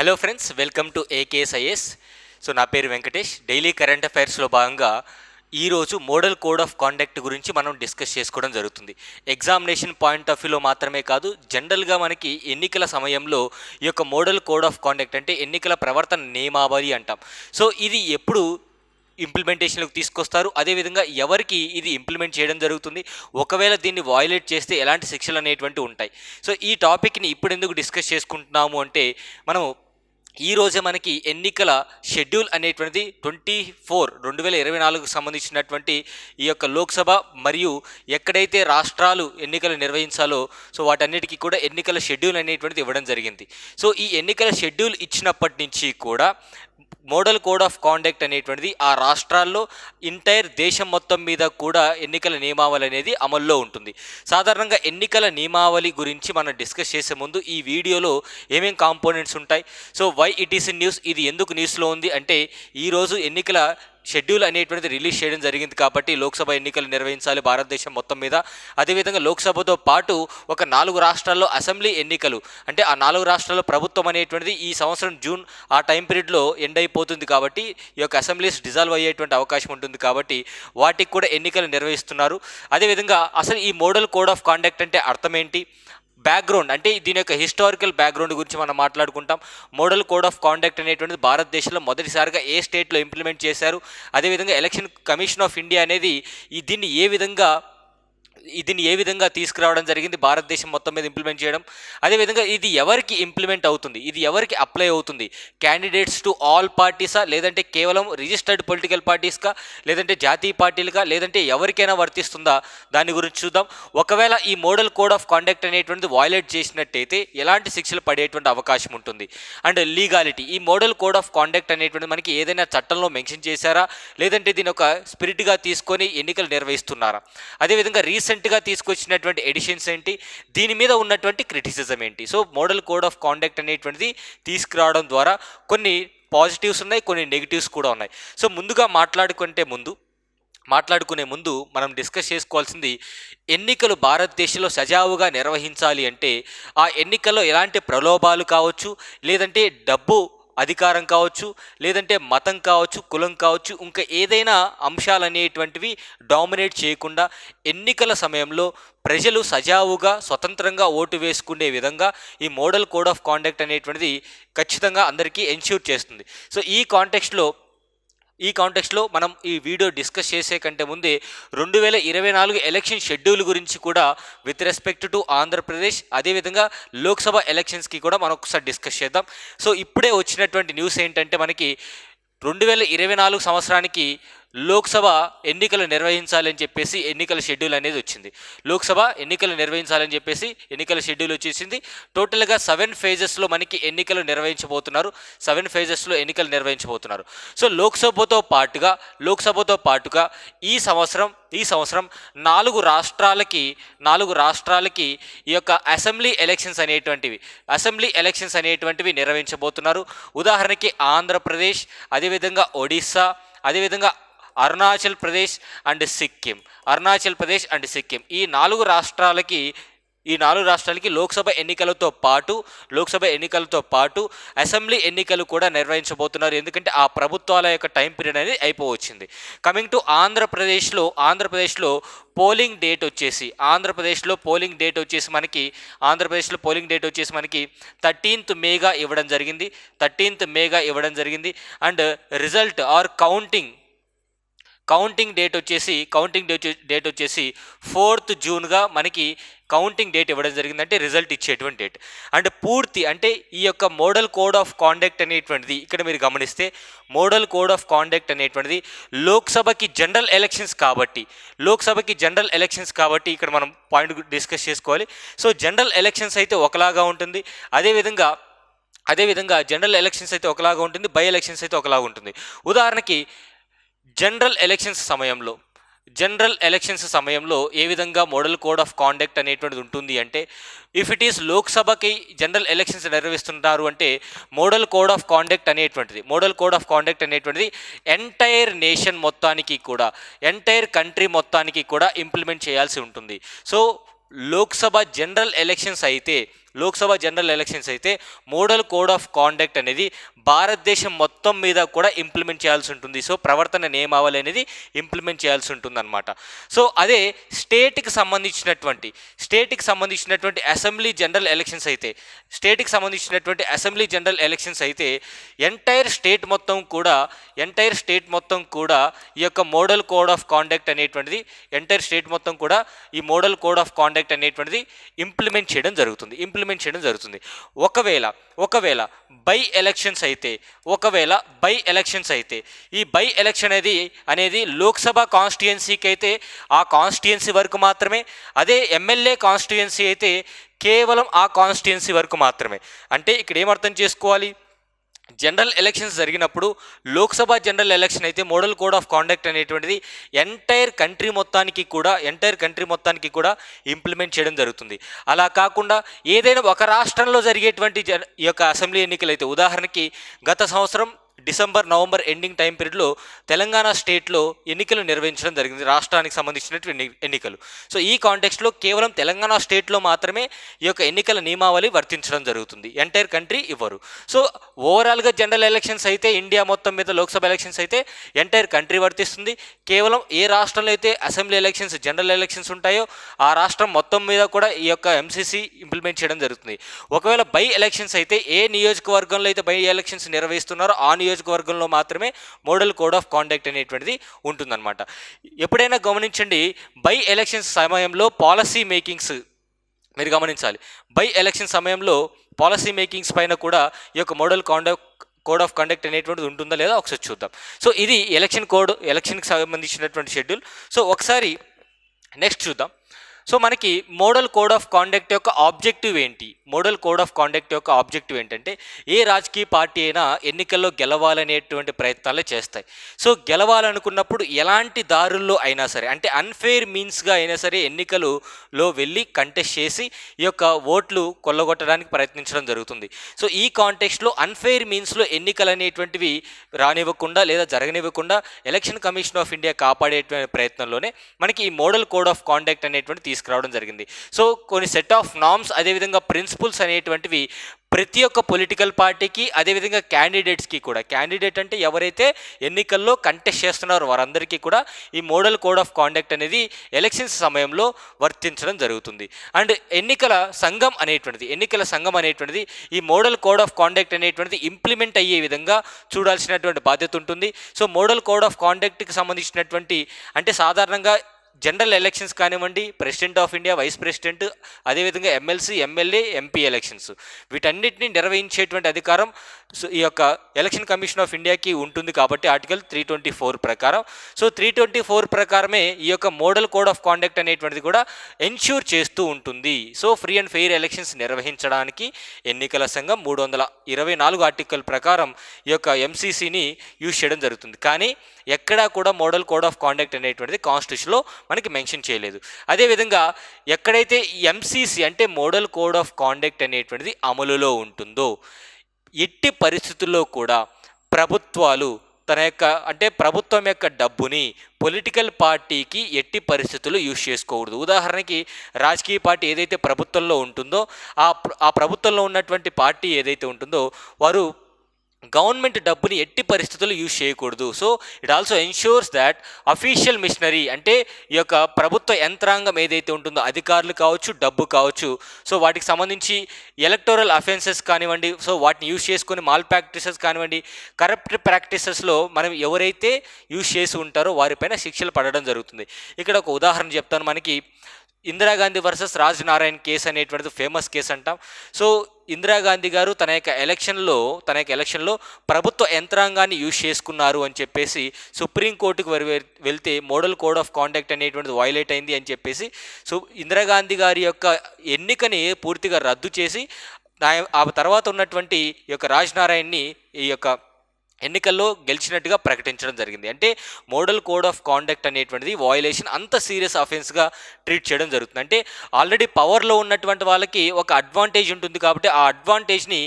Hello friends, welcome to ఏకేఎస్ఐఎస్. So నా పేరు Venkatesh. Daily current అఫైర్స్లో భాగంగా ఈరోజు మోడల్ కోడ్ ఆఫ్ కాండక్ట్ గురించి మనం డిస్కస్ చేసుకోవడం జరుగుతుంది. ఎగ్జామినేషన్ పాయింట్ ఆఫ్ వ్యూలో మాత్రమే కాదు, జనరల్గా మనకి ఎన్నికల సమయంలో ఈ యొక్క మోడల్ కోడ్ ఆఫ్ కాండక్ట్ అంటే ఎన్నికల ప్రవర్తన నియమావళి అంటాం. సో ఇది ఎప్పుడు ఇంప్లిమెంటేషన్లోకి తీసుకొస్తారు, అదేవిధంగా ఎవరికి ఇది ఇంప్లిమెంట్ చేయడం జరుగుతుంది, ఒకవేళ దీన్ని వయలేట్ చేస్తే ఎలాంటి శిక్షలు అనేటువంటివి ఉంటాయి. సో ఈ టాపిక్ని ఇప్పుడు ఎందుకు డిస్కస్ చేసుకుంటున్నాము అంటే, మనము ఈరోజే మనకి ఎన్నికల షెడ్యూల్ అనేటువంటిది 2024 సంబంధించినటువంటి ఈ యొక్క లోక్సభ మరియు ఎక్కడైతే రాష్ట్రాలు ఎన్నికలు నిర్వహించాలో సో వాటన్నిటికీ కూడా ఎన్నికల షెడ్యూల్ అనేటువంటిది ఇవ్వడం జరిగింది. సో ఈ ఎన్నికల షెడ్యూల్ ఇచ్చినప్పటి నుంచి కూడా మోడల్ కోడ్ ఆఫ్ కాండక్ట్ అనేటువంటిది ఆ రాష్ట్రాల్లో ఎంటైర్ దేశం మొత్తం మీద కూడా ఎన్నికల నియమావళి అనేది అమల్లో ఉంటుంది. సాధారణంగా ఎన్నికల నియమావళి గురించి మనం డిస్కస్ చేసే ముందు ఈ వీడియోలో ఏమేం కాంపోనెంట్స్ ఉంటాయి, so why it is in news, ఇది ఎందుకు న్యూస్లో ఉంది అంటే ఈరోజు ఎన్నికల షెడ్యూల్ అనేటువంటిది రిలీజ్ చేయడం జరిగింది కాబట్టి లోక్సభ ఎన్నికలు నిర్వహించాలి భారతదేశం మొత్తం మీద. అదేవిధంగా లోక్సభతో పాటు ఒక 4 రాష్ట్రాల్లో అసెంబ్లీ ఎన్నికలు, అంటే ఆ 4 రాష్ట్రాల్లో ప్రభుత్వం అనేటువంటిది ఈ సంవత్సరం జూన్ ఆ టైం పీరియడ్లో ఎండ్ అయిపోతుంది కాబట్టి ఈ యొక్క అసెంబ్లీస్ డిజాల్వ్ అయ్యేటువంటి అవకాశం ఉంటుంది కాబట్టి వాటికి కూడా ఎన్నికలు నిర్వహిస్తున్నారు. అదేవిధంగా అసలు ఈ మోడల్ కోడ్ ఆఫ్ కాండక్ట్ అంటే అర్థం ఏంటి, బ్యాక్గ్రౌండ్ అంటే దీని యొక్క హిస్టారికల్ బ్యాక్గ్రౌండ్ గురించి మనం మాట్లాడుకుంటాం. మోడల్ కోడ్ ఆఫ్ కాండక్ట్ అనేటువంటిది భారతదేశంలో మొదటిసారిగా ఏ స్టేట్లో ఇంప్లిమెంట్ చేశారు, అదేవిధంగా ఎలక్షన్ కమిషన్ ఆఫ్ ఇండియా అనేది దీన్ని ఏ విధంగా తీసుకురావడం జరిగింది, భారతదేశం మొత్తం మీద ఇంప్లిమెంట్ చేయడం, అదేవిధంగా ఇది ఎవరికి ఇంప్లిమెంట్ అవుతుంది, ఇది ఎవరికి అప్లై అవుతుంది, క్యాండిడేట్స్ టు ఆల్ పార్టీసా, లేదంటే కేవలం రిజిస్టర్డ్ పొలిటికల్ పార్టీస్కా, లేదంటే జాతీయ పార్టీలుగా, లేదంటే ఎవరికైనా వర్తిస్తుందా, దాని గురించి చూద్దాం. ఒకవేళ ఈ మోడల్ కోడ్ ఆఫ్ కాండక్ట్ అనేటువంటిది వయలేట్ చేసినట్టయితే ఎలాంటి శిక్షలు పడేటువంటి అవకాశం ఉంటుంది. అండ్ లీగాలిటీ, ఈ మోడల్ కోడ్ ఆఫ్ కాండక్ట్ అనేటువంటిది మనకి ఏదైనా చట్టంలో మెన్షన్ చేశారా, లేదంటే దీని ఒక స్పిరిట్గా తీసుకొని ఎన్నికలు నిర్వహిస్తున్నారా, అదేవిధంగా రీసెంట్గా తీసుకొచ్చినటువంటి ఎడిషన్స్ ఏంటి, దీని మీద ఉన్నటువంటి క్రిటిసిజం ఏంటి. So model code of conduct అనేటువంటిది తీసుకురావడం ద్వారా కొన్ని పాజిటివ్స్ ఉన్నాయి, కొన్ని నెగిటివ్స్ కూడా ఉన్నాయి. సో ముందుగా మాట్లాడుకునే ముందు మనం డిస్కస్ చేసుకోవాల్సింది, ఎన్నికలు భారతదేశంలో సజావుగా నిర్వహించాలి అంటే ఆ ఎన్నికల్లో ఎలాంటి ప్రలోభాలు కావచ్చు, లేదంటే డబ్బు అధికారం కావచ్చు, లేదంటే మతం కావచ్చు, కులం కావచ్చు, ఇంకా ఏదైనా అంశాలు అనేటువంటివి డామినేట్ చేయకుండా ఎన్నికల సమయంలో ప్రజలు సజావుగా స్వతంత్రంగా ఓటు వేసుకునే విధంగా ఈ మోడల్ కోడ్ ఆఫ్ కాండక్ట్ అనేటువంటిది ఖచ్చితంగా అందరికీ ఎన్ష్యూర్ చేస్తుంది. సో ఈ కాంటెక్స్ట్లో మనం ఈ వీడియో డిస్కస్ చేసే కంటే ముందే 2024 ఎలక్షన్ షెడ్యూల్ గురించి కూడా విత్ రెస్పెక్ట్ టు ఆంధ్రప్రదేశ్, అదేవిధంగా లోక్సభ ఎలక్షన్స్కి కూడా మనం ఒకసారి డిస్కస్ చేద్దాం. సో ఇప్పుడే వచ్చినటువంటి న్యూస్ ఏంటంటే, మనకి 2024 సంవత్సరానికి లోక్సభ ఎన్నికలు నిర్వహించాలని చెప్పేసి ఎన్నికల షెడ్యూల్ అనేది వచ్చింది. లోక్సభ ఎన్నికలు నిర్వహించాలని చెప్పేసి ఎన్నికల షెడ్యూల్ వచ్చేసింది. టోటల్గా 7 ఫేజెస్లో మనకి ఎన్నికలు నిర్వహించబోతున్నారు. ఎన్నికలు నిర్వహించబోతున్నారు. సో లోక్సభతో పాటుగా ఈ సంవత్సరం 4 రాష్ట్రాలకి ఈ యొక్క అసెంబ్లీ ఎలక్షన్స్ అనేటువంటివి నిర్వహించబోతున్నారు. ఉదాహరణకి ఆంధ్రప్రదేశ్, అదేవిధంగా ఒడిస్సా, అదేవిధంగా అరుణాచల్ ప్రదేశ్ అండ్ సిక్కిం. ఈ 4 రాష్ట్రాలకి లోక్సభ ఎన్నికలతో పాటు అసెంబ్లీ ఎన్నికలు కూడా నిర్వహించబోతున్నారు. ఎందుకంటే ఆ ప్రభుత్వాల యొక్క టైం పీరియడ్ అనేది అయిపోవచ్చింది. కమింగ్ టు ఆంధ్రప్రదేశ్లో పోలింగ్ డేట్ వచ్చేసి పోలింగ్ డేట్ వచ్చేసి మనకి 13th మేగా ఇవ్వడం జరిగింది. And result or counting date వచ్చేసి 4th జూన్గా మనకి కౌంటింగ్ డేట్ ఇవ్వడం జరిగింది, అంటే రిజల్ట్ ఇచ్చేటువంటి డేట్. అండ్ అంటే ఈ యొక్క మోడల్ కోడ్ ఆఫ్ కాండక్ట్ అనేటువంటిది ఇక్కడ మీరు గమనిస్తే, మోడల్ కోడ్ ఆఫ్ కాండక్ట్ అనేటువంటిది లోక్సభకి జనరల్ ఎలక్షన్స్ కాబట్టి ఇక్కడ మనం పాయింట్ డిస్కస్ చేసుకోవాలి. సో జనరల్ ఎలక్షన్స్ అయితే ఒకలాగా ఉంటుంది, అదేవిధంగా జనరల్ ఎలక్షన్స్ అయితే ఒకలాగా ఉంటుంది, బై ఎలక్షన్స్ అయితే ఒకలాగా ఉంటుంది. ఉదాహరణకి జనరల్ ఎలక్షన్స్ సమయంలో ఏ విధంగా మోడల్ కోడ్ ఆఫ్ కాండక్ట్ అనేటువంటిది ఉంటుంది అంటే, ఇఫ్ ఇట్ ఈస్ లోక్సభకి జనరల్ ఎలక్షన్స్ నిర్వహిస్తుంటారు అంటే మోడల్ కోడ్ ఆఫ్ కాండక్ట్ అనేటువంటిది ఎంటైర్ నేషన్ మొత్తానికి కూడా, ఎంటైర్ కంట్రీ మొత్తానికి కూడా ఇంప్లిమెంట్ చేయాల్సి ఉంటుంది. సో లోక్సభ జనరల్ ఎలక్షన్స్ అయితే లోక్సభ జనరల్ ఎలక్షన్స్ అయితే మోడల్ కోడ్ ఆఫ్ కాండక్ట్ అనేది భారతదేశం మొత్తం మీద కూడా ఇంప్లిమెంట్ చేయాల్సి ఉంటుంది. సో ప్రవర్తన నియమావళి అనేది ఇంప్లిమెంట్ చేయాల్సి ఉంటుందన్నమాట. సో అదే స్టేట్కి సంబంధించినటువంటి అసెంబ్లీ జనరల్ ఎలక్షన్స్ అయితే ఎంటైర్ స్టేట్ మొత్తం కూడా ఈ యొక్క మోడల్ కోడ్ ఆఫ్ కాండక్ట్ అనేటువంటిది ఈ మోడల్ కోడ్ ఆఫ్ కాండక్ట్ అనేటువంటిది ఇంప్లిమెంట్ చేయడం జరుగుతుంది. ఒకవేళ బై ఎలక్షన్స్ అయితే ఈ బై ఎలక్షన్ అనేది లోక్సభ కాన్స్టిట్యుయెన్సీకి అయితే ఆ కాన్స్టిట్యుయెన్సీ వరకు మాత్రమే, అదే ఎమ్మెల్యే కాన్స్టిట్యుయెన్సీ అయితే కేవలం ఆ కాన్స్టిట్యుయెన్సీ వరకు మాత్రమే. అంటే ఇక్కడ ఏమర్థం చేసుకోవాలి, జనరల్ ఎలక్షన్స్ జరిగినప్పుడు లోక్సభ జనరల్ ఎలక్షన్ అయితే మోడల్ కోడ్ ఆఫ్ కాండక్ట్ అనేటువంటిది ఎంటైర్ కంట్రీ మొత్తానికి కూడా ఇంప్లిమెంట్ చేయడం జరుగుతుంది. అలా కాకుండా ఏదైనా ఒక రాష్ట్రంలో జరిగేటువంటి ఈ యొక్క అసెంబ్లీ ఎన్నికలు అయితే, ఉదాహరణకి గత సంవత్సరం డిసెంబర్ నవంబర్ ఎండింగ్ టైం పీరియడ్లో తెలంగాణ స్టేట్లో ఎన్నికలు నిర్వహించడం జరిగింది, రాష్ట్రానికి సంబంధించినటువంటి ఎన్నికలు. సో ఈ కాంటెక్స్ట్లో కేవలం తెలంగాణ స్టేట్లో మాత్రమే ఈ యొక్క ఎన్నికల నియమావళి వర్తించడం జరుగుతుంది, ఎంటైర్ కంట్రీ ఇవ్వరు. సో ఓవరాల్గా జనరల్ ఎలక్షన్స్ అయితే ఇండియా మొత్తం మీద, లోక్సభ ఎలక్షన్స్ అయితే ఎంటైర్ కంట్రీ వర్తిస్తుంది. కేవలం ఏ రాష్ట్రంలో అయితే అసెంబ్లీ ఎలక్షన్స్ జనరల్ ఎలక్షన్స్ ఉంటాయో ఆ రాష్ట్రం మొత్తం మీద కూడా ఈ యొక్క ఎంసీసీ ఇంప్లిమెంట్ చేయడం జరుగుతుంది. ఒకవేళ బై ఎలక్షన్స్ అయితే ఏ నియోజకవర్గంలో అయితే బై ఎలక్షన్స్ నిర్వహిస్తున్నారో ఆ నియోజకవర్గంలో మాత్రమే మోడల్ కోడ్ ఆఫ్ కాండక్ట్ అనేటువంటిది ఉంటుందన్నమాట. ఎప్పుడైనా గమనించండి, బై ఎలక్షన్స్ సమయంలో పాలసీ మేకింగ్స్ మీరు గమనించాలి. బై ఎలక్షన్ సమయంలో పాలసీ మేకింగ్స్ పైన కూడా ఈ యొక్క మోడల్ కోడ్ ఆఫ్ కండక్ట్ అనేటువంటిది ఉంటుందా లేదా ఒకసారి చూద్దాం. సో ఇది ఎలక్షన్కి సంబంధించినటువంటి షెడ్యూల్. సో ఒకసారి నెక్స్ట్ చూద్దాం. సో మనకి మోడల్ కోడ్ ఆఫ్ కాండక్ట్ యొక్క ఆబ్జెక్టివ్ ఏంటంటే ఏ రాజకీయ పార్టీ అయినా ఎన్నికల్లో గెలవాలనేటువంటి ప్రయత్నాలే చేస్తాయి. సో గెలవాలనుకున్నప్పుడు ఎలాంటి దారుల్లో అయినా సరే, అంటే అన్ఫెయిర్ మీన్స్గా అయినా సరే ఎన్నికలలో వెళ్ళి కంటెస్ట్ చేసి ఈ యొక్క ఓట్లు కొల్లగొట్టడానికి ప్రయత్నించడం జరుగుతుంది. సో ఈ కాంటెక్స్ట్లో అన్ఫెయిర్ మీన్స్లో ఎన్నికలు అనేటువంటివి రానివ్వకుండా లేదా జరగనివ్వకుండా ఎలక్షన్ కమిషన్ ఆఫ్ ఇండియా కాపాడేటువంటి ప్రయత్నంలోనే మనకి ఈ మోడల్ కోడ్ ఆఫ్ కాండక్ట్ అనేటువంటి తీసుకురావడం జరిగింది. సో కొన్ని సెట్ ఆఫ్ నార్మ్స్, అదేవిధంగా ప్రిన్సిపల్స్ అనేటువంటివి ప్రతి ఒక్క పొలిటికల్ పార్టీకి, అదేవిధంగా క్యాండిడేట్స్కి కూడా, క్యాండిడేట్ అంటే ఎవరైతే ఎన్నికల్లో కంటెస్ట్ చేస్తున్నారో వారందరికీ కూడా ఈ మోడల్ కోడ్ ఆఫ్ కాండక్ట్ అనేది ఎలక్షన్స్ సమయంలో వర్తించడం జరుగుతుంది. అండ్ ఎన్నికల సంఘం అనేటువంటిది ఈ మోడల్ కోడ్ ఆఫ్ కాండక్ట్ అనేటువంటిది ఇంప్లిమెంట్ అయ్యే విధంగా చూడాల్సినటువంటి బాధ్యత ఉంటుంది. సో మోడల్ కోడ్ ఆఫ్ కాండక్ట్కి సంబంధించినటువంటి, అంటే సాధారణంగా జనరల్ ఎలక్షన్స్ కానివ్వండి, president of India, vice president, అదేవిధంగా ఎమ్మెల్సీ, ఎమ్మెల్యే, ఎంపీ ఎలక్షన్స్, వీటన్నిటిని నిర్వహించేటువంటి అధికారం ఈ యొక్క ఎలక్షన్ కమిషన్ ఆఫ్ ఇండియాకి ఉంటుంది. కాబట్టి ఆర్టికల్ 324 ప్రకారం, సో 324 ప్రకారమే ఈ యొక్క మోడల్ కోడ్ ఆఫ్ కాండక్ట్ అనేటువంటిది కూడా ఎన్ష్యూర్ చేస్తూ ఉంటుంది. So free and fair elections నిర్వహించడానికి ఎన్నికల సంఘం 324 ఆర్టికల్ ప్రకారం ఈ యొక్క ఎంసీసీని యూజ్ చేయడం జరుగుతుంది. కానీ ఎక్కడా కూడా మోడల్ కోడ్ ఆఫ్ కాండక్ట్ అనేటువంటిది కాన్స్టిట్యూషన్లో మనకి మెన్షన్ చేయలేదు. అదేవిధంగా ఎక్కడైతే ఎంసీసీ అంటే మోడల్ కోడ్ ఆఫ్ కాండక్ట్ అనేటువంటిది అమలులో ఉంటుందో ఎట్టి పరిస్థితుల్లో కూడా ప్రభుత్వాలు ప్రభుత్వం యొక్క డబ్బుని పొలిటికల్ పార్టీకి ఎట్టి పరిస్థితుల్లో యూజ్ చేసుకోకూడదు. ఉదాహరణకి రాజకీయ పార్టీ ఏదైతే ప్రభుత్వంలో ఉంటుందో ఆ ప్రభుత్వంలో ఉన్నటువంటి పార్టీ ఏదైతే ఉంటుందో వారు గవర్నమెంట్ డబ్బుని ఎట్టి పరిస్థితుల్లో యూజ్ చేయకూడదు. So it also ensures that official machinery, అంటే ఈ యొక్క ప్రభుత్వ యంత్రాంగం ఏదైతే ఉంటుందో, అధికారులు కావచ్చు, డబ్బు కావచ్చు, సో వాటికి సంబంధించి ఎలక్టోరల్ అఫెన్సెస్ కానివ్వండి, సో వాటిని యూజ్ చేసుకొని మాల్ ప్రాక్టీసెస్ కానివ్వండి, కరప్ట్ ప్రాక్టీసెస్లో మనం ఎవరైతే యూజ్ చేసి ఉంటారో వారిపైన శిక్షలు పడడం జరుగుతుంది. ఇక్కడ ఒక ఉదాహరణ చెప్తాను. మనకి ఇందిరాగాంధీ వర్సెస్ రాజ్ నారాయణ్ కేసు అనేటువంటిది ఫేమస్ కేసు అంటాం. సో ఇందిరాగాంధీ గారు తన యొక్క ఎలక్షన్లో ప్రభుత్వ యంత్రాంగాన్ని యూజ్ చేసుకున్నారు అని చెప్పేసి సుప్రీంకోర్టుకు వెళ్తే మోడల్ కోడ్ ఆఫ్ కాండక్ట్ అనేటువంటిది వైలేట్ అయింది అని చెప్పేసి సో ఇందిరాగాంధీ గారి యొక్క ఎన్నికని పూర్తిగా రద్దు చేసి ఆ తర్వాత ఉన్నటువంటి ఈ యొక్క రాజ్ నారాయణ్ని ఈ యొక్క ఎన్నికల్లో గెలిచినట్టుగా ప్రకటించడం జరిగింది. అంటే మోడల్ కోడ్ ఆఫ్ కాండక్ట్ అనేటువంటిది వయలేషన్ అంత సీరియస్ అఫెన్స్గా ట్రీట్ చేయడం జరుగుతుంది. అంటే ఆల్రెడీ పవర్లో ఉన్నటువంటి వాళ్ళకి ఒక అడ్వాంటేజ్ ఉంటుంది కాబట్టి ఆ అడ్వాంటేజ్ని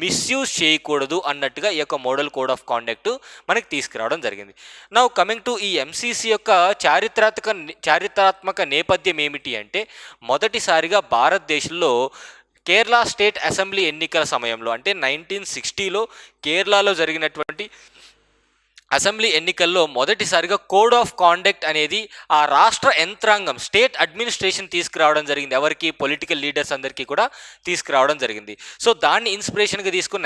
మిస్యూజ్ చేయకూడదు అన్నట్టుగా ఈ యొక్క మోడల్ కోడ్ ఆఫ్ కాండక్ట్ మనకి తీసుకురావడం జరిగింది. నౌ కమింగ్ టు ఈ ఎంసీసీ యొక్క చారిత్రాత్మక నేపథ్యం ఏమిటి అంటే, మొదటిసారిగా భారతదేశంలో కేరళ స్టేట్ అసెంబ్లీ ఎన్నికల సమయంలో అంటే 1960లో కేరళలో జరిగినటువంటి అసెంబ్లీ ఎన్నికల్లో మొదటిసారిగా కోడ్ ఆఫ్ కాండక్ట్ అనేది ఆ రాష్ట్ర యంత్రాంగం స్టేట్ అడ్మినిస్ట్రేషన్ తీసుకురావడం జరిగింది. ఎవరికి? పొలిటికల్ లీడర్స్ అందరికీ కూడా తీసుకురావడం జరిగింది. సో దాన్ని ఇన్స్పిరేషన్గా తీసుకొని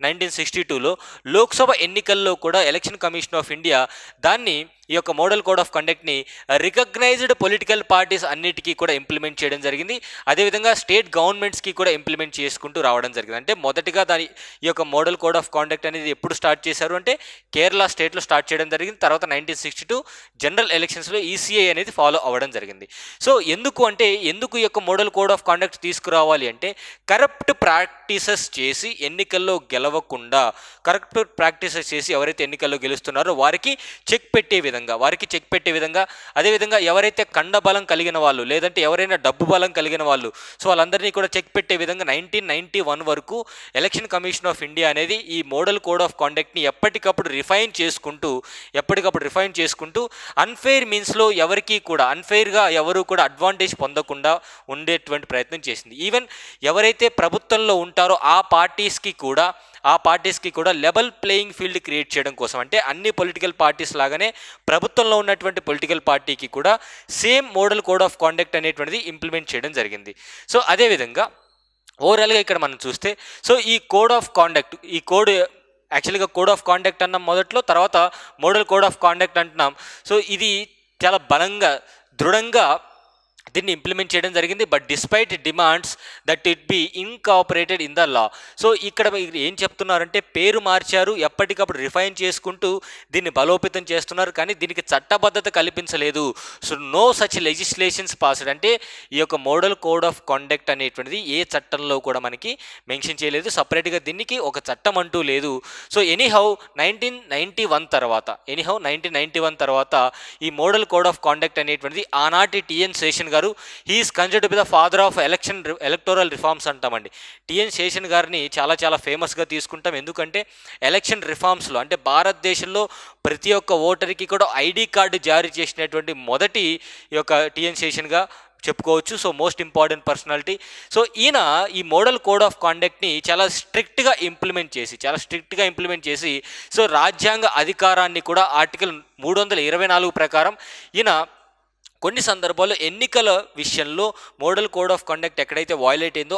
1962లో లోక్సభ ఎన్నికల్లో కూడా ఎలక్షన్ కమిషన్ ఆఫ్ ఇండియా దాన్ని ఈ యొక్క మోడల్ కోడ్ ఆఫ్ కండక్ట్ని రికగ్నైజ్డ్ పొలిటికల్ పార్టీస్ అన్నిటికీ కూడా ఇంప్లిమెంట్ చేయడం జరిగింది. అదేవిధంగా స్టేట్ గవర్నమెంట్స్కి కూడా ఇంప్లిమెంట్ చేసుకుంటూ రావడం జరిగింది. అంటే మొదటిగా ఈ యొక్క మోడల్ కోడ్ ఆఫ్ కాండక్ట్ అనేది ఎప్పుడు స్టార్ట్ చేశారు అంటే కేరళ స్టేట్లో స్టార్ట్ చేయడం జరిగింది. తర్వాత 1962 జనరల్ ఎలక్షన్స్లో ఈసీఐ అనేది ఫాలో అవ్వడం జరిగింది. సో ఎందుకు ఈ యొక్క మోడల్ కోడ్ ఆఫ్ కాండక్ట్ తీసుకురావాలి అంటే కరప్ట్ ప్రాక్టీసెస్ చేసి ఎన్నికల్లో గెలవకుండా, కరప్ట్ ప్రాక్టీసెస్ చేసి ఎవరైతే ఎన్నికల్లో గెలుస్తున్నారో వారికి చెక్ పెట్టే విధంగా అదేవిధంగా ఎవరైతే కండబలం కలిగిన వాళ్ళు లేదంటే ఎవరైనా డబ్బు బలం కలిగిన వాళ్ళు సో వాళ్ళందరినీ కూడా చెక్ పెట్టే విధంగా 1991 వరకు ఎలక్షన్ కమిషన్ ఆఫ్ ఇండియా అనేది ఈ మోడల్ కోడ్ ఆఫ్ కాండక్ట్ని ఎప్పటికప్పుడు రిఫైన్ చేసుకుంటూ అన్ఫెయిర్ మీన్స్లో అన్ఫెయిర్గా ఎవరు కూడా అడ్వాంటేజ్ పొందకుండా ఉండేటువంటి ప్రయత్నం చేసింది. ఈవెన్ ఎవరైతే ప్రభుత్వంలో ఉంటారో ఆ పార్టీస్కి కూడా లెవెల్ ప్లేయింగ్ ఫీల్డ్ క్రియేట్ చేయడం కోసం, అంటే అన్ని పొలిటికల్ పార్టీస్ లాగానే ప్రభుత్వంలో ఉన్నటువంటి పొలిటికల్ పార్టీకి కూడా same model code of conduct అనేటువంటిది ఇంప్లిమెంట్ చేయడం జరిగింది. సో అదేవిధంగా ఓవరాల్గా ఇక్కడ మనం చూస్తే సో ఈ కోడ్ యాక్చువల్గా కోడ్ ఆఫ్ కాండక్ట్ అన్నాం మొదట్లో, తర్వాత మోడల్ కోడ్ ఆఫ్ కాండక్ట్ అంటున్నాం. సో ఇది చాలా దృఢంగా దీన్ని ఇంప్లిమెంట్ చేయడం జరిగింది. But despite demands that it be incorporated in the law. So ఇక్కడ ఏం చెప్తున్నారంటే పేరు మార్చారు, ఎప్పటికప్పుడు రిఫైన్ చేసుకుంటూ దీన్ని బలోపేతం చేస్తున్నారు, కానీ దీనికి చట్టబద్ధత కల్పించలేదు. So no such legislations passed, అంటే ఈ యొక్క మోడల్ కోడ్ ఆఫ్ కాండక్ట్ అనేటువంటిది ఏ చట్టంలో కూడా మనకి మెన్షన్ చేయలేదు. సపరేట్గా దీనికి ఒక చట్టం అంటూ లేదు. సో ఎనీహౌ 1991 తర్వాత ఈ మోడల్ కోడ్ ఆఫ్ కాండక్ట్ అనేటువంటిది ఆనాటి టిఎన్ శేషన్ గారు, he is considered to be the father of electoral reforms అంటామండి. టిఎన్ శేషన్ గారిని చాలా ఫేమస్గా తీసుకుంటాం. ఎందుకంటే ఎలక్షన్ రిఫార్మ్స్లో అంటే భారతదేశంలో ప్రతి ఒక్క ఓటర్కి కూడా ఐడి కార్డు జారీ చేసినటువంటి మొదటి ఈ యొక్క టిఎన్ శేషన్గా చెప్పుకోవచ్చు. So most important personality. So ఈయన ఈ మోడల్ కోడ్ ఆఫ్ కాండక్ట్ని చాలా స్ట్రిక్ట్గా ఇంప్లిమెంట్ చేసి సో రాజ్యాంగ అధికారాన్ని కూడా ఆర్టికల్ 324 ప్రకారం ఈయన కొన్ని సందర్భాల్లో ఎన్నికల విషయంలో మోడల్ కోడ్ ఆఫ్ కండక్ట్ ఎక్కడైతే వయలేట్ అయిందో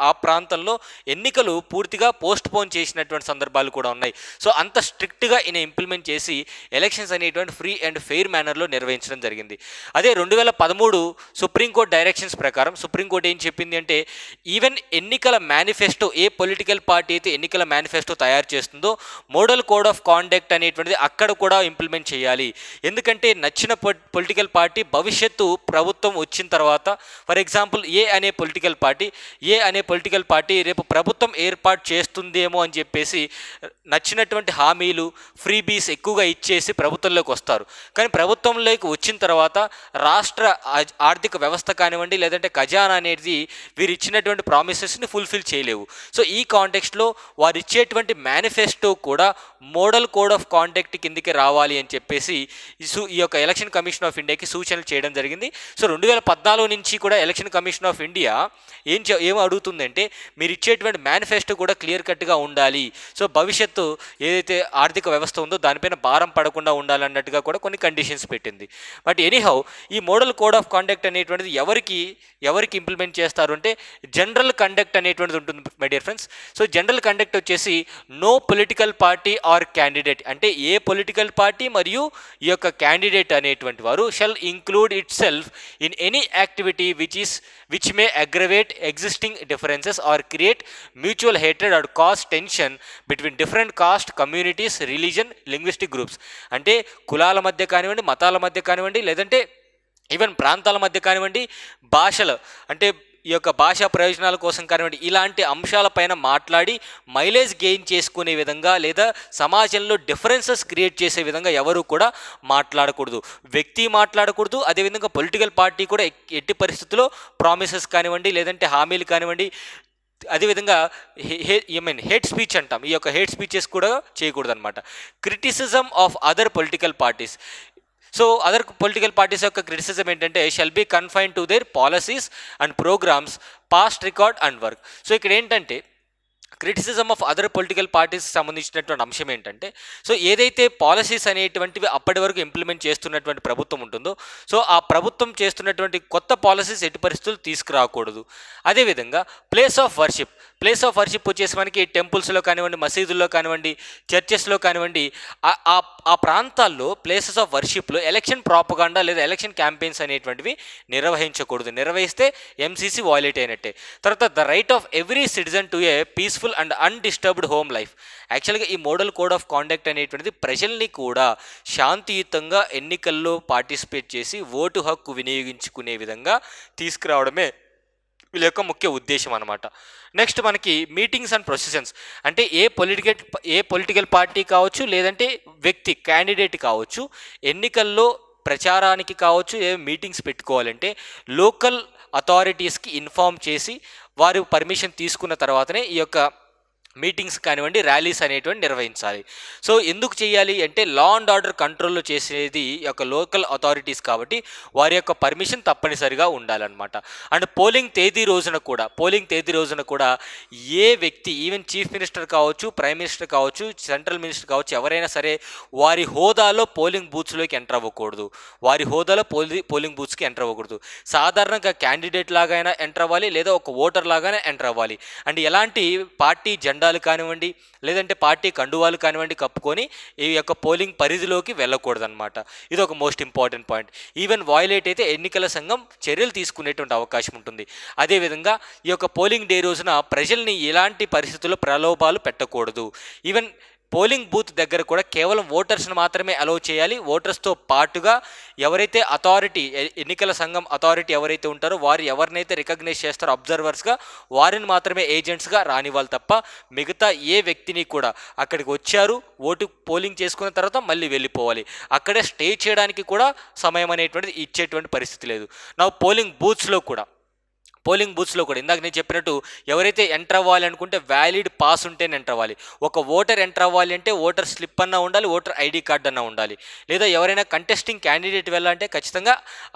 ఆ ప్రాంతంలో ఎన్నికలు పూర్తిగా పోస్ట్ పోన్ చేసినటువంటి సందర్భాలు కూడా ఉన్నాయి. సో అంత స్ట్రిక్ట్గా ఈయన ఇంప్లిమెంట్ చేసి ఎలక్షన్స్ అనేటువంటి ఫ్రీ అండ్ ఫెయిర్ మేనర్లో నిర్వహించడం జరిగింది. అదే 2013 సుప్రీంకోర్టు డైరెక్షన్స్ ప్రకారం సుప్రీంకోర్టు ఏం చెప్పింది అంటే ఈవెన్ ఎన్నికల మేనిఫెస్టో, ఏ పొలిటికల్ పార్టీ అయితే ఎన్నికల మేనిఫెస్టో తయారు చేస్తుందో మోడల్ కోడ్ ఆఫ్ కాండక్ట్ అనేటువంటిది అక్కడ కూడా ఇంప్లిమెంట్ చేయాలి. ఎందుకంటే నచ్చిన పొలిటికల్ పార్టీ భవిష్యత్తు ప్రభుత్వం వచ్చిన తర్వాత, ఫర్ ఎగ్జాంపుల్ ఏ అనే పొలిటికల్ పార్టీ రేపు ప్రభుత్వం ఏర్పాటు చేస్తుందేమో అని చెప్పేసి నచ్చినటువంటి హామీలు, ఫ్రీబీస్ ఎక్కువగా ఇచ్చేసి ప్రభుత్వంలోకి వస్తారు. కానీ ప్రభుత్వంలోకి వచ్చిన తర్వాత రాష్ట్ర ఆర్థిక వ్యవస్థ కానివ్వండి లేదంటే ఖజానా అనేది వీరు ఇచ్చినటువంటి ప్రామిసెస్ని ఫుల్ఫిల్ చేయలేవు. సో ఈ కాంటెక్స్ట్లో వారు ఇచ్చేటువంటి మేనిఫెస్టో కూడా మోడల్ కోడ్ ఆఫ్ కాండక్ట్ కిందికి రావాలి అని చెప్పేసి ఈ యొక్క ఎలక్షన్ కమిషన్ ఆఫ్ ఇండియాకి సూచనలు చేయడం జరిగింది. సో 2014 నుంచి కూడా ఎలక్షన్ కమిషన్ ఆఫ్ ఇండియా ఏం అడుగుతుందంటే మీరు ఇచ్చేటువంటి మేనిఫెస్టో కూడా క్లియర్ కట్గా ఉండాలి. సో భవిష్యత్తు ఏదైతే ఆర్థిక వ్యవస్థ ఉందో దానిపైన భారం పడకుండా ఉండాలన్నట్టుగా కూడా కొన్ని కండిషన్స్ పెట్టింది. బట్ ఎనీహౌ ఈ మోడల్ కోడ్ ఆఫ్ కాండక్ట్ అనేటువంటిది ఎవరికి ఇంప్లిమెంట్ చేస్తారు అంటే జనరల్ కండక్ట్ అనేటువంటిది ఉంటుంది my dear friends. So general conduct వచ్చేసి no political party or candidate, అంటే ఏ పొలిటికల్ పార్టీ మరియు ఈ యొక్క క్యాండిడేట్ అనేటువంటి వారు shall include itself in any activity which may aggravate existing differences or create mutual hatred or cause tension between different caste communities, religion, linguistic groups, అంటే కులాల మధ్య కానివ్వండి, మతాల మధ్య కానివ్వండి, లేదంటే ఈవెన్ ప్రాంతాల మధ్య కానివ్వండి, భాషలు అంటే ఈ యొక్క భాషా ప్రయోజనాల కోసం కానివ్వండి, ఇలాంటి అంశాలపైన మాట్లాడి మైలేజ్ గెయిన్ చేసుకునే విధంగా లేదా సమాజంలో డిఫరెన్సెస్ క్రియేట్ చేసే విధంగా ఎవరు కూడా మాట్లాడకూడదు. అదేవిధంగా పొలిటికల్ పార్టీ కూడా ఎట్టి పరిస్థితుల్లో ప్రామిసెస్ కానివ్వండి లేదంటే హామీలు కానివ్వండి, అదేవిధంగా హేట్ స్పీచ్ అంటాం, ఈ యొక్క హేట్ స్పీచెస్ కూడా చేయకూడదు అనమాట. Criticism of other political parties, so other political parties యొక్క క్రిటిసిజం ఏంటంటే shall be confine to their policies and programmes, past record and work. So ఇక్కడ ఏంటంటే క్రిటిసిజం ఆఫ్ అదర్ పొలిటికల్ పార్టీస్కి సంబంధించినటువంటి అంశం ఏంటంటే, సో ఏదైతే పాలసీస్ అనేటువంటివి అప్పటి వరకు ఇంప్లిమెంట్ చేస్తున్నటువంటి ప్రభుత్వం ఉంటుందో, సో ఆ ప్రభుత్వం చేస్తున్నటువంటి కొత్త పాలసీస్ ఎట్టి పరిస్థితులు తీసుకురాకూడదు. అదేవిధంగా ప్లేస్ ఆఫ్ వర్షిప్ వచ్చేసి మనకి టెంపుల్స్లో కానివ్వండి, మసీదుల్లో కానివ్వండి, చర్చెస్లో కానివ్వండి, ఆ ప్రాంతాల్లో ప్లేసెస్ ఆఫ్ వర్షిప్లో ఎలక్షన్ ప్రాపగాండా లేదా ఎలక్షన్ క్యాంపెయిన్స్ అనేటువంటివి నిర్వహించకూడదు. నిర్వహిస్తే ఎంసీసీ వాయిలేట్ అయినట్టే. తర్వాత the right of every citizen to a peaceful and undisturbed home life. యాక్చువల్గా ఈ మోడల్ కోడ్ ఆఫ్ కాండక్ట్ అనేటువంటిది ప్రజల్ని కూడా శాంతియుతంగా ఎన్నికల్లో పార్టిసిపేట్ చేసి ఓటు హక్కు వినియోగించుకునే విధంగా తీసుకురావడమే వీళ్ళ యొక్క ముఖ్య ఉద్దేశం అనమాట. నెక్స్ట్ మనకి మీటింగ్స్ అండ్ ప్రొసెషన్స్. అంటే ఏ పొలిటికల్ పార్టీ కావచ్చు, లేదంటే వ్యక్తి క్యాండిడేట్ కావచ్చు, ఎన్నికల్లో ప్రచారానికి కావచ్చు, ఏ మీటింగ్స్ పెట్టుకోవాలంటే లోకల్ అథారిటీస్కి ఇన్ఫామ్ చేసి వారు పర్మిషన్ తీసుకున్న తర్వాతనే ఈ యొక్క మీటింగ్స్ కానివ్వండి, ర్యాలీస్ అనేటువంటి నిర్వహించాలి. సో ఎందుకు చేయాలి అంటే లా అండ్ ఆర్డర్ కంట్రోల్లో చేసేది యొక్క లోకల్ అథారిటీస్ కాబట్టి వారి యొక్క పర్మిషన్ తప్పనిసరిగా ఉండాలన్నమాట. అండ్ పోలింగ్ తేదీ రోజున కూడా ఏ వ్యక్తి, ఈవెన్ చీఫ్ మినిస్టర్ కావచ్చు, ప్రైమ్ మినిస్టర్ కావచ్చు, సెంట్రల్ మినిస్టర్ కావచ్చు, ఎవరైనా సరే వారి హోదాలో పోలింగ్ బూత్స్లోకి ఎంటర్ అవ్వకూడదు. పోలింగ్ బూత్స్కి ఎంటర్ అవ్వకూడదు. సాధారణంగా క్యాండిడేట్ లాగైనా ఎంటర్ అవ్వాలి, లేదా ఒక ఓటర్ లాగానే ఎంటర్ అవ్వాలి. అండ్ ఎలాంటి పార్టీ జెండాలు కానివ్వండి, లేదంటే పార్టీ కండువాలు కానివ్వండి కప్పుకొని ఈ యొక్క పోలింగ్ పరిధిలోకి వెళ్ళకూడదు అనమాట. ఇది ఒక most important point. Even violate అయితే ఎన్నికల సంఘం చర్యలు తీసుకునేటువంటి అవకాశం ఉంటుంది. అదేవిధంగా ఈ యొక్క పోలింగ్ డే రోజున ప్రజల్ని ఎలాంటి పరిస్థితుల్లో ప్రలోభాలు పెట్టకూడదు. ఈవెన్ పోలింగ్ బూత్ దగ్గర కూడా కేవలం ఓటర్స్ని మాత్రమే అలౌ చేయాలి. ఓటర్స్తో పాటుగా ఎవరైతే ఎన్నికల సంఘం అథారిటీ ఎవరైతే ఉంటారో వారు ఎవరినైతే రికగ్నైజ్ చేస్తారో అబ్జర్వర్స్గా, వారిని మాత్రమే ఏజెంట్స్గా రానివ్వాలి తప్ప మిగతా ఏ వ్యక్తిని కూడా అక్కడికి వచ్చారు, పోలింగ్ చేసుకున్న తర్వాత మళ్ళీ వెళ్ళిపోవాలి. అక్కడే స్టే చేయడానికి కూడా సమయం అనేటువంటిది ఇచ్చేటువంటి పరిస్థితి లేదు. నా పోలింగ్ బూత్స్లో కూడా ఇందాక నేను చెప్పినట్టు ఎవరైతే ఎంటర్ అవ్వాలి అనుకుంటే వ్యాలిడ్ పాస్ ఉంటేనే ఎంటర్ అవ్వాలి. ఒక ఓటర్ ఎంటర్ అవ్వాలి అంటే ఓటర్ స్లిప్ అన్నా ఉండాలి, ఓటర్ ఐడి కార్డ్ అన్నా ఉండాలి. లేదా ఎవరైనా కంటెస్టింగ్ క్యాండిడేట్ వెళ్ళాలంటే ఖచ్చితంగా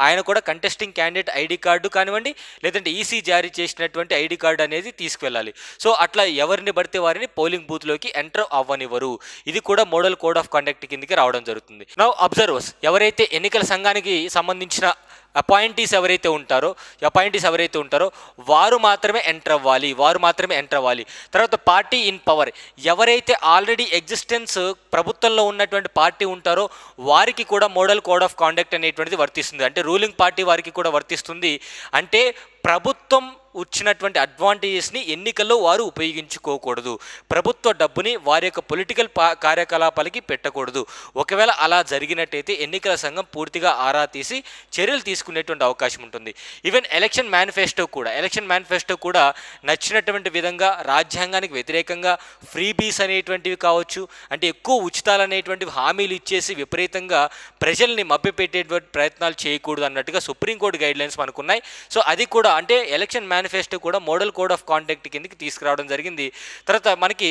ఆయన కూడా కంటెస్టింగ్ క్యాండిడేట్ ఐడి కార్డు కానివ్వండి, లేదంటే ఈసీ జారీ చేసినటువంటి ఐడి కార్డు అనేది తీసుకువెళ్ళాలి. సో అట్లా ఎవరిని పడితే వారిని పోలింగ్ బూత్లోకి ఎంటర్ అవ్వనివ్వరు. ఇది కూడా మోడల్ కోడ్ ఆఫ్ కండక్ట్ కిందకి రావడం జరుగుతుంది. నౌ అబ్జర్వర్స్, ఎవరైతే ఎన్నికల సంఘానికి సంబంధించిన అపాయింటీస్ ఎవరైతే ఉంటారో వారు మాత్రమే ఎంటర్ అవ్వాలి. తర్వాత పార్టీ ఇన్ పవర్, ఎవరైతే ఆల్రెడీ ఎగ్జిస్టెన్స్ ప్రభుత్వంలో ఉన్నటువంటి పార్టీ ఉంటారో వారికి కూడా మోడల్ కోడ్ ఆఫ్ కాండక్ట్ అనేటువంటిది వర్తిస్తుంది. అంటే రూలింగ్ పార్టీ వారికి కూడా వర్తిస్తుంది. అంటే ప్రభుత్వం వచ్చినటువంటి అడ్వాంటేజెస్ని ఎన్నికల్లో వారు ఉపయోగించుకోకూడదు. ప్రభుత్వ డబ్బుని వారి యొక్క పొలిటికల్ కార్యకలాపాలకి పెట్టకూడదు. ఒకవేళ అలా జరిగినట్టయితే ఎన్నికల సంఘం పూర్తిగా ఆరా తీసి చర్యలు తీసుకునేటువంటి అవకాశం ఉంటుంది. ఈవెన్ ఎలక్షన్ మేనిఫెస్టో కూడా నచ్చినటువంటి విధంగా రాజ్యాంగానికి వ్యతిరేకంగా ఫ్రీబీస్ అనేటువంటివి కావచ్చు, అంటే ఎక్కువ ఉచితాలు అనేటువంటివి హామీలు ఇచ్చేసి విపరీతంగా ప్రజల్ని మభ్యపెట్టేటువంటి ప్రయత్నాలు చేయకూడదు అన్నట్టుగా సుప్రీంకోర్టు గైడ్లైన్స్ మనకున్నాయి. సో అది కూడా అంటే ఎలక్షన్ మేనిఫెస్టో కూడా మోడల్ కోడ్ ఆఫ్ కాండక్ట్ కిందకి తీసుకురావడం జరిగింది. తర్వాత మనకి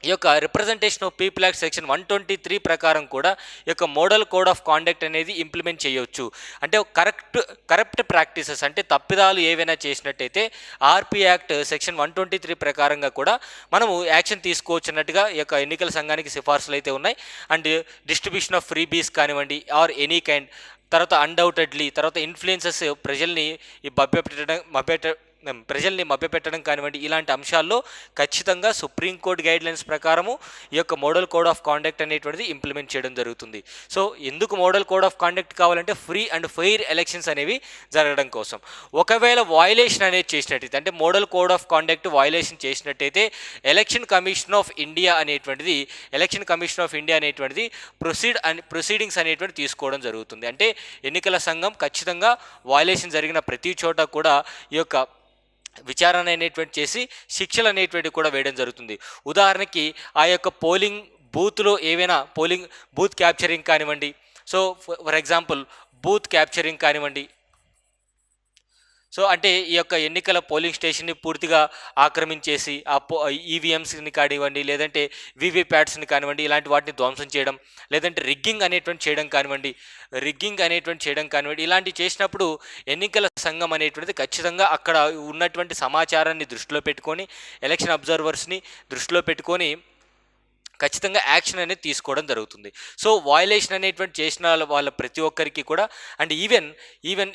ఈ యొక్క representation of people act section 123 ప్రకారం కూడా ఈ యొక్క మోడల్ కోడ్ ఆఫ్ కాండక్ట్ అనేది ఇంప్లిమెంట్ చేయవచ్చు. అంటే కరప్ట్ ప్రాక్టీసెస్ అంటే తప్పిదాలు ఏవైనా చేసినట్టయితే ఆర్పీ యాక్ట్ సెక్షన్ 123 ప్రకారంగా కూడా మనము యాక్షన్ తీసుకోవచ్చు అన్నట్టుగా ఈ యొక్క ఎన్నికల సంఘానికి సిఫార్సులు అయితే ఉన్నాయి. అండ్ డిస్ట్రిబ్యూషన్ ఆఫ్ ఫ్రీబీస్ కానివ్వండి ఆర్ ఎనీ కైండ్, తర్వాత అన్డౌటెడ్లీ, తర్వాత ఇన్ఫ్లుయెన్సెస్ ప్రజల్ని మభ్యపెట్టడం కానివ్వండి, ఇలాంటి అంశాల్లో ఖచ్చితంగా సుప్రీంకోర్టు గైడ్లైన్స్ ప్రకారము ఈ యొక్క మోడల్ కోడ్ ఆఫ్ కాండక్ట్ అనేటువంటిది ఇంప్లిమెంట్ చేయడం జరుగుతుంది. సో ఎందుకు మోడల్ కోడ్ ఆఫ్ కాండక్ట్ కావాలంటే ఫ్రీ అండ్ ఫెయిర్ ఎలక్షన్స్ అనేవి జరగడం కోసం. ఒకవేళ వాయిలేషన్ అనేది చేసినట్టయితే, అంటే model code of conduct violation చేసినట్టయితే ఎలక్షన్ కమిషన్ ఆఫ్ ఇండియా అనేటువంటిది ప్రొసీడింగ్స్ అనేటువంటి తీసుకోవడం జరుగుతుంది. అంటే ఎన్నికల సంఘం ఖచ్చితంగా వాయిలేషన్ జరిగిన ప్రతి చోట కూడా ఈ యొక్క విచారణ అనేటువంటి చేసి శిక్షలు అనేటువంటి కూడా వేయడం జరుగుతుంది. ఉదాహరణకి ఆ యొక్క పోలింగ్ బూత్లో ఏవైనా బూత్ క్యాప్చరింగ్ కానివ్వండి, so for example booth capturing కానివ్వండి, సో అంటే ఈ యొక్క ఎన్నికల పోలింగ్ స్టేషన్ని పూర్తిగా ఆక్రమించేసి ఈవీఎంస్ని కానివ్వండి, లేదంటే వీవీప్యాట్స్ని కానివ్వండి, ఇలాంటి వాటిని ధ్వంసం చేయడం, లేదంటే రిగ్గింగ్ అనేటువంటి చేయడం కానివ్వండి, ఇలాంటివి చేసినప్పుడు ఎన్నికల సంఘం అనేటువంటిది ఖచ్చితంగా అక్కడ ఉన్నటువంటి సమాచారాన్ని దృష్టిలో పెట్టుకొని, ఎలక్షన్ అబ్జర్వర్స్ని దృష్టిలో పెట్టుకొని ఖచ్చితంగా యాక్షన్ అనేది తీసుకోవడం జరుగుతుంది. సో వయలేషన్ అనేటువంటి చేసిన వాళ్ళ ప్రతి ఒక్కరికి కూడా, అండ్ ఈవెన్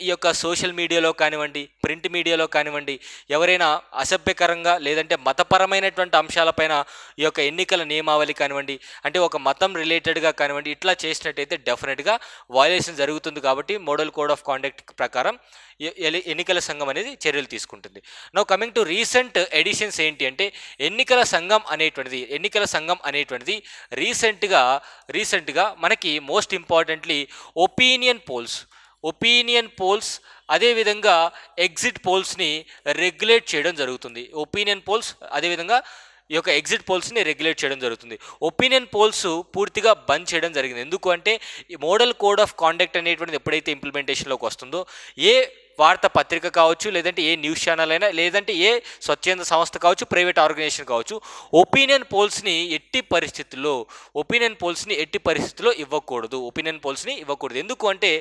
ఈ యొక్క సోషల్ మీడియాలో కానివ్వండి, ప్రింట్ మీడియాలో కానివ్వండి, ఎవరైనా అసభ్యకరంగా లేదంటే మతపరమైనటువంటి అంశాలపైన ఈ యొక్క ఎన్నికల నియమావళి కానివ్వండి, అంటే ఒక మతం రిలేటెడ్గా కానివ్వండి, ఇట్లా చేసినట్టయితే డెఫినెట్గా వయలేషన్ జరుగుతుంది. కాబట్టి మోడల్ కోడ్ ఆఫ్ కాండక్ట్ ప్రకారం ఎన్నికల సంఘం అనేది చర్యలు తీసుకుంటుంది. Now coming to recent editions ఏంటి అంటే, ఎన్నికల సంఘం అనేటువంటిది రీసెంట్గా మనకి మోస్ట్ ఇంపార్టెంట్లీ ఒపీనియన్ పోల్స్ అదేవిధంగా ఎగ్జిట్ పోల్స్ని రెగ్యులేట్ చేయడం జరుగుతుంది. ఈ యొక్క ఎగ్జిట్ పోల్స్ని రెగ్యులేట్ చేయడం జరుగుతుంది. ఒపీనియన్ పోల్స్ పూర్తిగా బంద్ చేయడం జరిగింది. ఎందుకు అంటే ఈ మోడల్ కోడ్ ఆఫ్ కాండక్ట్ అనేటువంటిది ఎప్పుడైతే ఇంప్లిమెంటేషన్లోకి వస్తుందో, ఏ వార్తా పత్రిక కావచ్చు, లేదంటే ఏ న్యూస్ ఛానల్ అయినా, లేదంటే ఏ స్వచ్ఛంద సంస్థ కావచ్చు, ప్రైవేట్ ఆర్గనైజేషన్ కావచ్చు, ఒపీనియన్ పోల్స్ని ఎట్టి పరిస్థితుల్లో ఇవ్వకూడదు. ఎందుకు అంటే,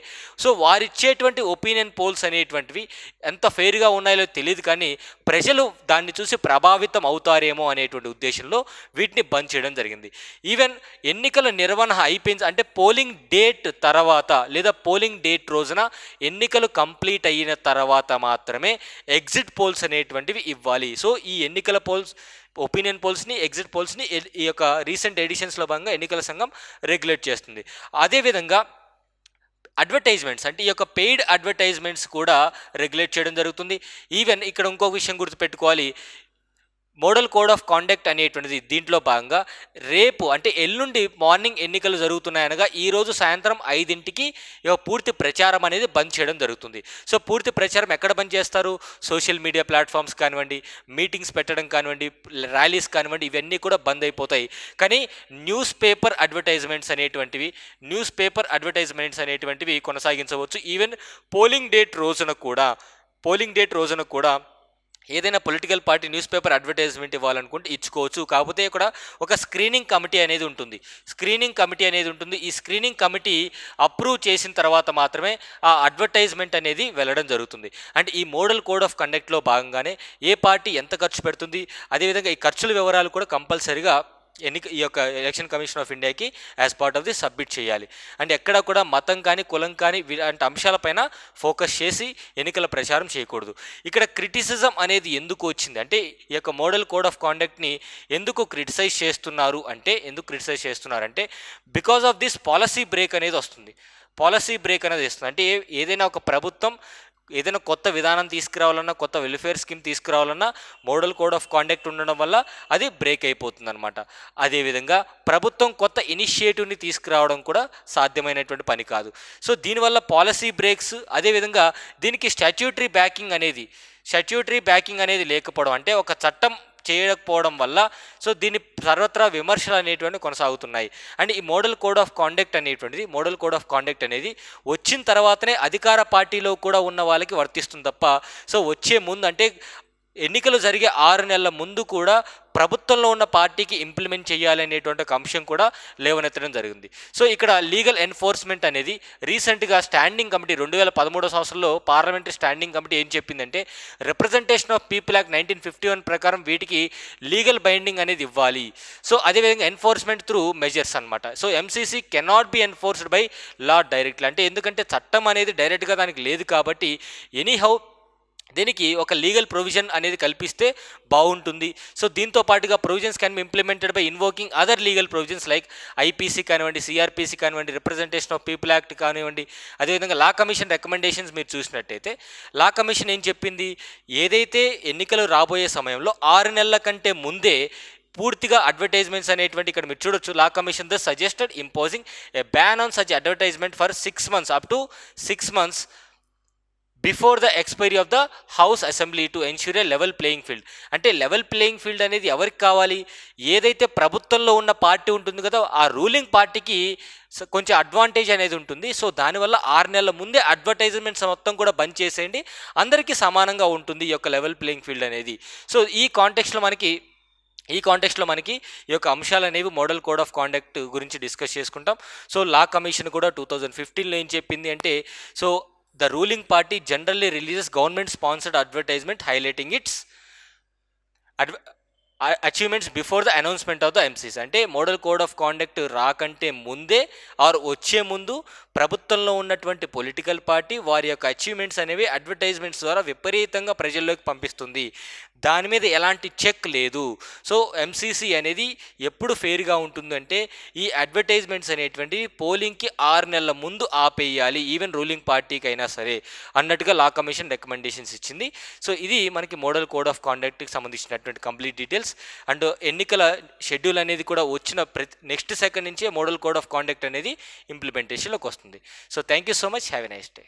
సో వారిచ్చేటువంటి ఒపీనియన్ పోల్స్ అనేటువంటివి ఎంత ఫెయిర్గా ఉన్నాయో తెలియదు, కానీ ప్రజలు దాన్ని చూసి ప్రభావితం అవుతారేమో అనేటువంటి ఉద్దేశంలో వీటిని బంద్ చేయడం జరిగింది. ఈవెన్ ఎన్నికల నిర్వహణ అయిపోయింది అంటే పోలింగ్ డేట్ తర్వాత లేదా పోలింగ్ డేట్ రోజున ఎన్నికలు కంప్లీట్ అయిన తర్వాత మాత్రమే ఎగ్జిట్ పోల్స్ అనేటువంటివి ఇవ్వాలి. సో ఈ ఎన్నికల ఒపీనియన్ పోల్స్ని, ఎగ్జిట్ పోల్స్ని ఈ యొక్క రీసెంట్ ఎడిషన్స్లో భాగంగా ఎన్నికల సంఘం రెగ్యులేట్ చేస్తుంది. అదేవిధంగా అడ్వర్టైజ్మెంట్స్, అంటే ఈ యొక్క పెయిడ్ అడ్వర్టైజ్మెంట్స్ కూడా రెగ్యులేట్ చేయడం జరుగుతుంది. ఈవెన్ ఇక్కడ ఇంకొక విషయం గుర్తుపెట్టుకోవాలి, మోడల్ కోడ్ ఆఫ్ కాండక్ట్ అనేటువంటిది దీంట్లో భాగంగా రేపు అంటే ఎల్లుండి మార్నింగ్ ఎన్నికలు జరుగుతున్నాయనగా ఈరోజు సాయంత్రం 5ంటికి పూర్తి ప్రచారం అనేది బంద్ చేయడం జరుగుతుంది. సో పూర్తి ప్రచారం ఎక్కడ బంద్ చేస్తారు? సోషల్ మీడియా ప్లాట్ఫామ్స్ కానివ్వండి, మీటింగ్స్ పెట్టడం కానివ్వండి, ర్యాలీస్ కానివ్వండి, ఇవన్నీ కూడా బంద్ అయిపోతాయి. కానీ న్యూస్ పేపర్ అడ్వర్టైజ్మెంట్స్ అనేటువంటివి కొనసాగించవచ్చు. ఈవెన్ పోలింగ్ డేట్ రోజున కూడా ఏదైనా political party news paper advertisement ఇవ్వాలనుకుంటే ఇచ్చుకోవచ్చు. కాకపోతే ఇక్కడ ఒక స్క్రీనింగ్ కమిటీ అనేది ఉంటుంది. ఈ స్క్రీనింగ్ కమిటీ అప్రూవ్ చేసిన తర్వాత మాత్రమే ఆ అడ్వర్టైజ్మెంట్ అనేది వెళ్ళడం జరుగుతుంది. అంటే ఈ మోడల్ కోడ్ ఆఫ్ కండక్ట్లో భాగంగానే ఏ పార్టీ ఎంత ఖర్చు పెడుతుంది, అదేవిధంగా ఈ ఖర్చుల వివరాలు కూడా కంపల్సరీగా ఈ యొక్క ఎలక్షన్ కమిషన్ ఆఫ్ ఇండియాకి as part of the submit చేయాలి. అండ్ ఎక్కడ కూడా మతం కానీ, కులం కానీ ఇలాంటి అంశాలపైన ఫోకస్ చేసి ఎన్నికల ప్రచారం చేయకూడదు. ఇక్కడ క్రిటిసిజం అనేది ఎందుకు వచ్చింది అంటే, ఈ యొక్క మోడల్ కోడ్ ఆఫ్ కాండక్ట్ని ఎందుకు క్రిటిసైజ్ చేస్తున్నారు అంటే because of this policy break అనేది వస్తుంది. అంటే ఏదైనా ఒక ప్రభుత్వం ఏదైనా కొత్త విధానం తీసుకురావాలన్నా, కొత్త వెల్ఫేర్ స్కీమ్ తీసుకురావాలన్నా మోడల్ కోడ్ ఆఫ్ కాండక్ట్ ఉండడం వల్ల అది బ్రేక్ అయిపోతుంది అనమాట. అదేవిధంగా ప్రభుత్వం కొత్త ఇనిషియేటివ్ని తీసుకురావడం కూడా సాధ్యమైనటువంటి పని కాదు. సో దీనివల్ల పాలసీ బ్రేక్స్, అదేవిధంగా దీనికి స్టాట్యూటరీ బ్యాకింగ్ అనేది లేకపోవడం, అంటే ఒక చట్టం చేయకపోవడం వల్ల సో దీన్ని సర్వత్రా విమర్శలు అనేటువంటి కొనసాగుతున్నాయి. అండ్ ఈ మోడల్ కోడ్ ఆఫ్ కాండక్ట్ అనేది వచ్చిన తర్వాతనే అధికార పార్టీలో కూడా ఉన్న వాళ్ళకి వర్తిస్తుంది తప్ప, సో వచ్చే ముందు అంటే ఎన్నికలు జరిగే 6 నెలల ముందు కూడా ప్రభుత్వంలో ఉన్న పార్టీకి ఇంప్లిమెంట్ చేయాలి అనేటువంటి ఒక అంశం కూడా లేవనెత్తడం జరిగింది. సో ఇక్కడ లీగల్ ఎన్ఫోర్స్మెంట్ అనేది రీసెంట్గా స్టాండింగ్ కమిటీ 2013 సంవత్సరంలో పార్లమెంటరీ స్టాండింగ్ కమిటీ ఏం చెప్పిందంటే, రిప్రజెంటేషన్ ఆఫ్ పీపుల్ యాక్ట్ 1951 ప్రకారం వీటికి లీగల్ బైండింగ్ అనేది ఇవ్వాలి. సో అదేవిధంగా ఎన్ఫోర్స్మెంట్ త్రూ మెజర్స్ అనమాట. So MCC cannot be enforced by law directly, అంటే ఎందుకంటే చట్టం అనేది డైరెక్ట్గా దానికి లేదు కాబట్టి ఎనీహౌ దీనికి ఒక లీగల్ ప్రొవిజన్ అనేది కల్పిస్తే బాగుంటుంది. సో దీంతో పాటుగా provisions can be implemented by invoking other legal provisions like IPC కానివ్వండి, సిఆర్పీసీ కానివ్వండి, రిప్రజెంటేషన్ ఆఫ్ పీపుల్ యాక్ట్ కానివ్వండి. అదేవిధంగా లా కమిషన్ రికమెండేషన్స్ మీరు చూసినట్టయితే లా కమిషన్ ఏం చెప్పింది, ఏదైతే ఎన్నికలు రాబోయే సమయంలో 6 నెలల కంటే ముందే పూర్తిగా అడ్వర్టైజ్మెంట్స్ అనేటువంటి ఇక్కడ మీరు చూడొచ్చు, law commission the suggested imposing A ban on such advertisement for 6 months up to 6 months before the expiry of the house assembly to ensure A level playing field. అంటే లెవెల్ ప్లేయింగ్ ఫీల్డ్ అనేది ఎవరికి కావాలి? ఏదైతే ప్రభుత్వంలో ఉన్న party ఉంటుంది కదా, ఆ రూలింగ్ పార్టీకి కొంచెం అడ్వాంటేజ్ అనేది ఉంటుంది. సో దానివల్ల 6 నెలల ముందే అడ్వర్టైజ్మెంట్స్ మొత్తం కూడా బంద్ చేసేయండి, అందరికీ సమానంగా ఉంటుంది ఈ యొక్క లెవెల్ ప్లేయింగ్ ఫీల్డ్ అనేది. సో ఈ కాంటెక్స్ట్లో మనకి ఈ యొక్క అంశాలు అనేవి మోడల్ కోడ్ ఆఫ్ కాండక్ట్ గురించి డిస్కస్ చేసుకుంటాం. సో లా కమిషన్ కూడా 2015లో ఏం చెప్పింది అంటే, so the ruling party generally releases government sponsored advertisement highlighting it's achievements before the announcement of the MCs. అంటే మోడల్ కోడ్ ఆఫ్ కాండక్ట్ రాకంటే ముందే ఆర్ వచ్చే ముందు ప్రభుత్వంలో ఉన్నటువంటి పొలిటికల్ పార్టీ వారి యొక్క అచీవ్మెంట్స్ అనేవి అడ్వర్టైజ్మెంట్స్ ద్వారా విపరీతంగా ప్రజల్లోకి పంపిస్తుంది. దాని మీద ఎలాంటి చెక్ లేదు. సో ఎంసీసీ అనేది ఎప్పుడు ఫెయిర్గా ఉంటుందంటే ఈ అడ్వర్టైజ్మెంట్స్ అనేటువంటివి పోలింగ్కి 6 నెలల ముందు ఆపేయాలి, ఈవెన్ రూలింగ్ పార్టీకి అయినా సరే అన్నట్టుగా లా కమిషన్ రికమెండేషన్స్ ఇచ్చింది. సో ఇది మనకి మోడల్ కోడ్ ఆఫ్ కాండక్ట్కి సంబంధించినటువంటి కంప్లీట్ డీటెయిల్స్. అండ్ ఎన్నికల షెడ్యూల్ అనేది కూడా వచ్చిన నెక్స్ట్ సెకండ్ నుంచే మోడల్ కోడ్ ఆఫ్ కాండక్ట్ అనేది ఇంప్లిమెంటేషన్లోకి వస్తుంది. So thank you so much, have a nice day.